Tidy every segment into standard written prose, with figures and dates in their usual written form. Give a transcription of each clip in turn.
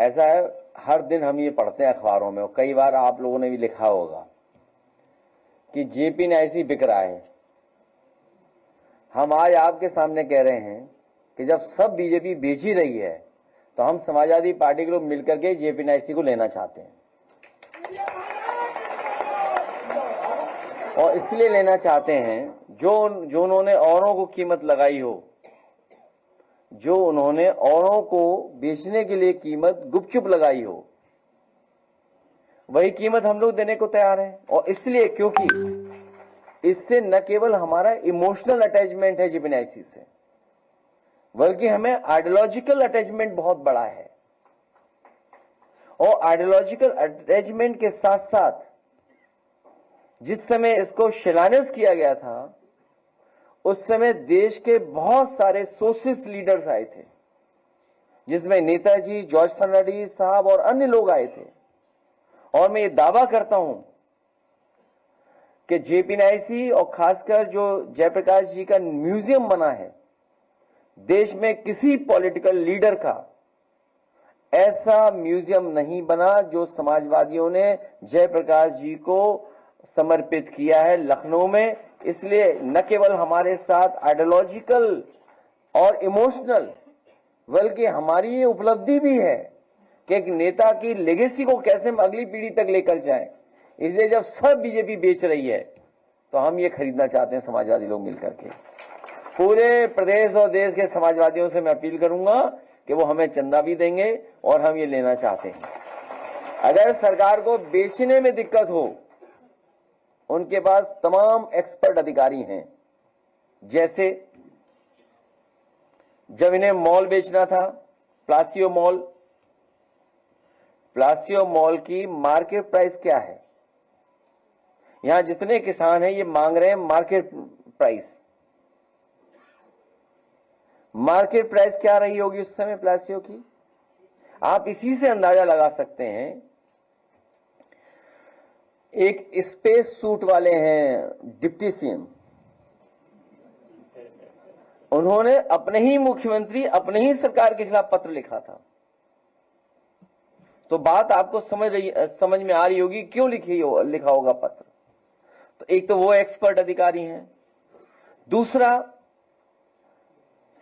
ऐसा है, हर दिन हम ये पढ़ते हैं अखबारों में, और कई बार आप लोगों ने भी लिखा होगा कि जेपी नायसी बिक रहा है। हम आज आपके सामने कह रहे हैं कि जब सब बीजेपी बेच ही रही है तो हम समाजवादी पार्टी के लोग मिलकर के जेपी नायसी को लेना चाहते हैं, और इसलिए लेना चाहते हैं जो उन्होंने औरों को कीमत लगाई हो, जो उन्होंने औरों को बेचने के लिए कीमत गुपचुप लगाई हो, वही कीमत हम लोग देने को तैयार हैं। और इसलिए क्योंकि इससे न केवल हमारा इमोशनल अटैचमेंट है जेपी नायसी से, बल्कि हमें आइडियोलॉजिकल अटैचमेंट बहुत बड़ा है। और आइडियोलॉजिकल अटैचमेंट के साथ साथ जिस समय इसको शिलान्यास किया गया था, उस समय देश के बहुत सारे सोशलिस्ट लीडर्स आए थे, जिसमें नेताजी, जॉर्ज फर्नांडिस साहब और अन्य लोग आए थे। और मैं ये दावा करता हूं कि जेपी नायसी और खासकर जो जयप्रकाश जी का म्यूजियम बना है, देश में किसी पॉलिटिकल लीडर का ऐसा म्यूजियम नहीं बना जो समाजवादियों ने जयप्रकाश जी को समर्पित किया है लखनऊ में। इसलिए न केवल हमारे साथ आइडियोलॉजिकल और इमोशनल, बल्कि हमारी ये उपलब्धि भी है कि एक नेता की लेगेसी को कैसे हम अगली पीढ़ी तक लेकर जाएं। इसलिए जब सब बीजेपी बेच रही है तो हम ये खरीदना चाहते हैं समाजवादी लोग मिलकर के। पूरे प्रदेश और देश के समाजवादियों से मैं अपील करूंगा कि वो हमें चंदा भी देंगे और हम ये लेना चाहते हैं। अगर सरकार को बेचने में दिक्कत हो, उनके पास तमाम एक्सपर्ट अधिकारी हैं। जैसे जब इन्हें मॉल बेचना था, प्लासियो मॉल की मार्केट प्राइस क्या है? यहां जितने किसान हैं ये मांग रहे हैं मार्केट प्राइस क्या रही होगी उस समय प्लासियो की? आप इसी से अंदाजा लगा सकते हैं। एक स्पेस सूट वाले हैं डिप्टी सीएम, उन्होंने अपने ही मुख्यमंत्री, अपने ही सरकार के खिलाफ पत्र लिखा था। तो बात आपको समझ में आ रही होगी क्यों लिखा होगा पत्र। तो एक तो वो एक्सपर्ट अधिकारी हैं। दूसरा,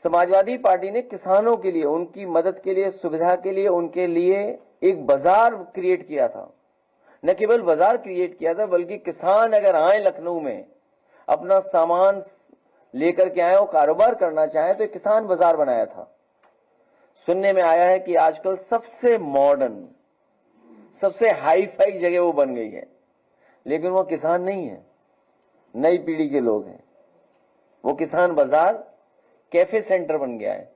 समाजवादी पार्टी ने किसानों के लिए, उनकी मदद के लिए, सुविधा के लिए, उनके लिए एक बाजार क्रिएट किया था। न केवल बाजार क्रिएट किया था, बल्कि किसान अगर आए लखनऊ में अपना सामान लेकर के आए और कारोबार करना चाहे तो एक किसान बाजार बनाया था। सुनने में आया है कि आजकल सबसे मॉडर्न, सबसे हाई फाई जगह वो बन गई है, लेकिन वो किसान नहीं है, नई पीढ़ी के लोग हैं। वो किसान बाजार कैफे सेंटर बन गया है।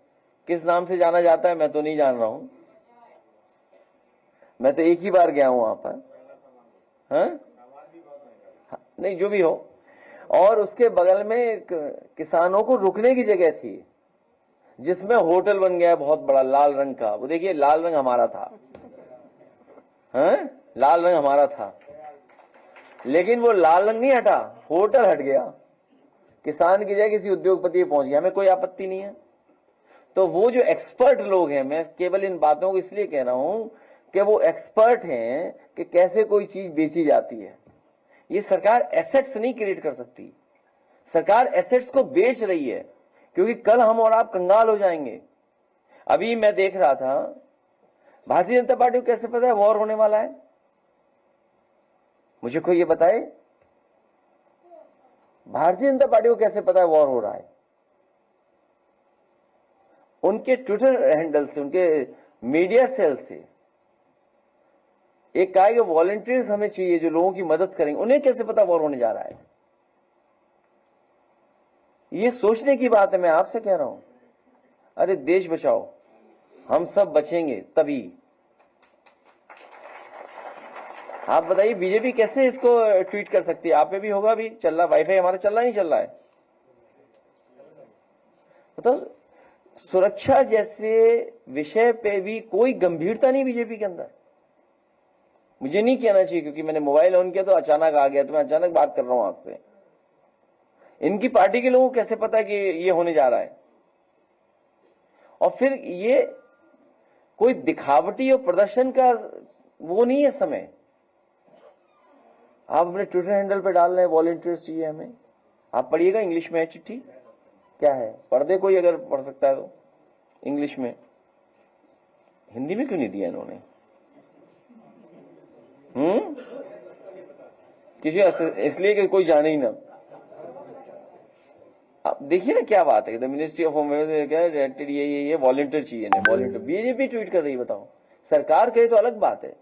किस नाम से जाना जाता है मैं तो नहीं जान रहा हूं, मैं तो एक ही बार गया हूं वहां पर। हाँ? नहीं, जो भी हो। और उसके बगल में किसानों को रुकने की जगह थी, जिसमें होटल बन गया बहुत बड़ा लाल रंग का। वो देखिए, लाल रंग हमारा था। हाँ? लाल रंग हमारा था, लेकिन वो लाल रंग नहीं हटा, होटल हट गया। किसान की जगह किसी उद्योगपति पहुंच गया। हमें कोई आपत्ति नहीं है। तो वो जो एक्सपर्ट लोग हैं, मैं केवल इन बातों को इसलिए कह रहा हूं कि वो एक्सपर्ट हैं कि कैसे कोई चीज बेची जाती है। ये सरकार एसेट्स नहीं क्रिएट कर सकती, सरकार एसेट्स को बेच रही है, क्योंकि कल हम और आप कंगाल हो जाएंगे। अभी मैं देख रहा था, भारतीय जनता पार्टी को कैसे पता है वॉर होने वाला है? मुझे कोई ये बताए, भारतीय जनता पार्टी को कैसे पता है वॉर हो रहा है? उनके ट्विटर हैंडल से, उनके मीडिया सेल से एक कहा कि वॉलंटियर्स हमें चाहिए जो लोगों की मदद करेंगे। उन्हें कैसे पता वॉर होने जा रहा है? ये सोचने की बात है। मैं आपसे कह रहा हूं, अरे देश बचाओ, हम सब बचेंगे तभी। आप बताइए बीजेपी कैसे इसको ट्वीट कर सकती है? आप पे भी होगा, अभी चल रहा, वाईफाई हमारा चल रहा नहीं चल रहा है? तो सुरक्षा जैसे विषय पे भी कोई गंभीरता नहीं बीजेपी के अंदर। मुझे नहीं कहना चाहिए, क्योंकि मैंने मोबाइल ऑन किया तो अचानक आ गया, तो मैं अचानक बात कर रहा हूं आपसे। इनकी पार्टी के लोगों को कैसे पता कि ये होने जा रहा है? और फिर ये कोई दिखावटी और प्रदर्शन का वो नहीं है समय। आप अपने ट्विटर हैंडल पे डाल रहे हैं वॉलंटियर्स चाहिए हमें, आप पढ़िएगा, इंग्लिश में है चिट्ठी, क्या है, पढ़ दे कोई अगर पढ़ सकता है तो इंग्लिश में। हिंदी में क्यों नहीं दिया इन्होंने? किसी इसलिए कि कोई जाने ही ना। आप देखिए ना क्या बात है, the ministry of home affairs क्या ये वॉलंटियर चाहिए ना, वॉलंटियर बीजेपी ट्वीट कर रही है, बताओ। सरकार कहे तो अलग बात है,